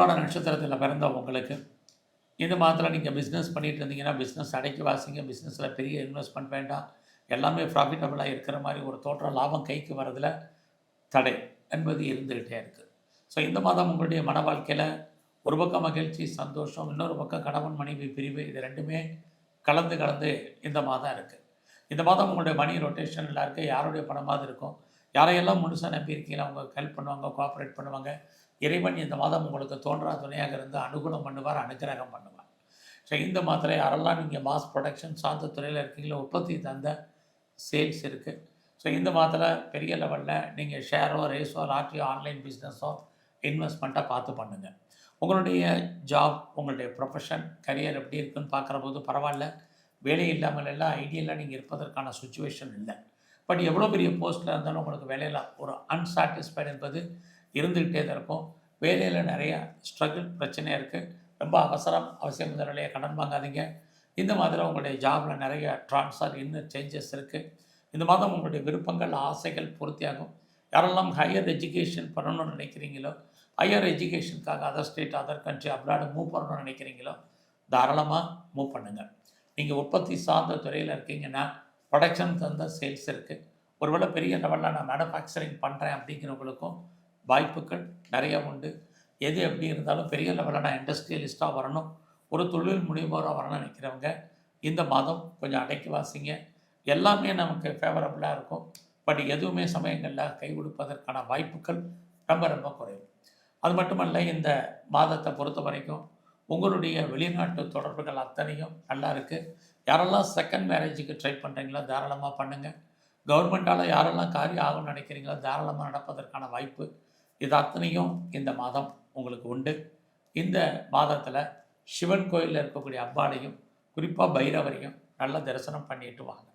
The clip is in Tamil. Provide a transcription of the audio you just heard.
பூராட நட்சத்திரத்தில் பிறந்த உங்களுக்கு இந்த மாதத்தில் நீங்கள் பிஸ்னஸ் பண்ணிகிட்டு இருந்தீங்கன்னா பிஸ்னஸ் அடைக்கி வாசிங்க. பிஸ்னஸில் பெரிய இன்வெஸ்ட்மெண்ட் வேண்டாம். எல்லாமே ப்ராஃபிட்டபுளாக இருக்கிற மாதிரி ஒரு தோற்றம் லாபம் கைக்கு வரதில் தடை என்பது இருந்துக்கிட்டே இருக்குது. ஸோ இந்த மாதம் உங்களுடைய மன வாழ்க்கையில் ஒரு பக்கம் மகிழ்ச்சி சந்தோஷம், இன்னொரு பக்கம் கணவன் மனைவி பிரிவு, இது ரெண்டுமே கலந்து இந்த மாதம் இருக்குது. இந்த மாதம் உங்களுடைய மணி ரொட்டேஷன் நல்லா இருக்குது. யாருடைய பணமாவது இருக்கும், யாரையெல்லாம் முழுசாக நம்பியிருக்கீங்களோ அவங்க ஹெல்ப் பண்ணுவாங்க, கோஆப்ரேட் பண்ணுவாங்க. இறைவன் இந்த மாதம் உங்களுக்கு தோன்றா துணையாக இருந்து அனுகூலம் பண்ணுவார், அனுக்கிரகம் பண்ணுவார். ஸோ இந்த மாதத்தில் யாரெல்லாம் நீங்கள் மாஸ் ப்ரொடக்ஷன் சார்ந்த துறையில் இருக்கீங்களோ, உற்பத்தி தந்த சேல்ஸ் இருக்குது. ஸோ இந்த மாதத்தில் பெரிய லெவலில் நீங்கள் ஷேரோ, ரேஸோ, லாட்ரியோ, ஆன்லைன் பிஸ்னஸோ இன்வெஸ்ட்மெண்ட்டாக பார்த்து பண்ணுங்கள். உங்களுடைய ஜாப், உங்களுடைய ப்ரொஃபஷன், கரியர் எப்படி இருக்குன்னு பார்க்குற போது பரவாயில்ல. வேலை இல்லாமல் எல்லாம் ஐடியலாக நீங்கள் இருப்பதற்கான சுச்சுவேஷன் இல்லை. பட் எவ்வளோ பெரிய போஸ்ட்டில் இருந்தாலும் உங்களுக்கு வேலையில் ஒரு அன்சாட்டிஸ்ஃபைடு என்பது இருந்துக்கிட்டே தான் இருக்கும். வேலையில் நிறையா ஸ்ட்ரகிள் பிரச்சனையாக இருக்குது. ரொம்ப அவசியம் இந்த நிலையை கடன் வாங்காதீங்க. இந்த மாதிரி உங்களுடைய ஜாபில் நிறைய ட்ரான்ஸ்ஃபர் இன்னும் சேஞ்சஸ் இருக்குது. இந்த மாதம் உங்களுடைய விருப்பங்கள், ஆசைகள் பூர்த்தியாகும். யாரெல்லாம் ஹையர் எஜுகேஷன் பண்ணணும்னு நினைக்கிறீங்களோ, ஹையர் எஜுகேஷனுக்காக other state, other country, abroad move பண்ணணும்னு நினைக்கிறீங்களோ, தாராளமாக மூவ் பண்ணுங்கள். நீங்கள் உற்பத்தி சார்ந்த துறையில் இருக்கீங்கன்னா ப்ரொடக்ஷன் தந்த சேல்ஸ் இருக்குது. ஒருவேளை பெரிய லெவலில் நான் மேனுஃபேக்சரிங் பண்ணுறேன் அப்படிங்கிறவங்களுக்கும் வாய்ப்புகள் நிறையா உண்டு. எது எப்படி இருந்தாலும் பெரிய லெவலில் நான் இண்டஸ்ட்ரியலிஸ்ட்டாக வரணும், ஒரு தொழில் முனைவோராக வரணும்னு நினைக்கிறவங்க இந்த மாதம் கொஞ்சம் அடக்கி வாசிங்க. எல்லாமே நமக்கு ஃபேவரபுளாக இருக்கும். பட் எதுவுமே சமயங்களில் கை கொடுப்பதற்கான வாய்ப்புகள் ரொம்ப குறைவு. அது மட்டுமல்ல, இந்த மாதத்தை பொறுத்த வரைக்கும் உங்களுடைய வெளிநாட்டு தொடர்புகள் அத்தனையும் நல்லா இருக்குது. யாரெல்லாம் செகண்ட் மேரேஜுக்கு ட்ரை பண்ணுறீங்களோ தாராளமாக பண்ணுங்கள். கவர்மெண்ட்டால் யாரெல்லாம் காரியம் ஆகும்னு நினைக்கிறீங்களோ தாராளமாக நடப்பதற்கான வாய்ப்பு இது அத்தனையும் இந்த மாதம் உங்களுக்கு உண்டு. இந்த மாதத்தில் சிவன் கோயிலில் இருக்கக்கூடிய அம்பாளையும் குறிப்பாக பைரவரையும் நல்ல தரிசனம் பண்ணிட்டு வாங்க.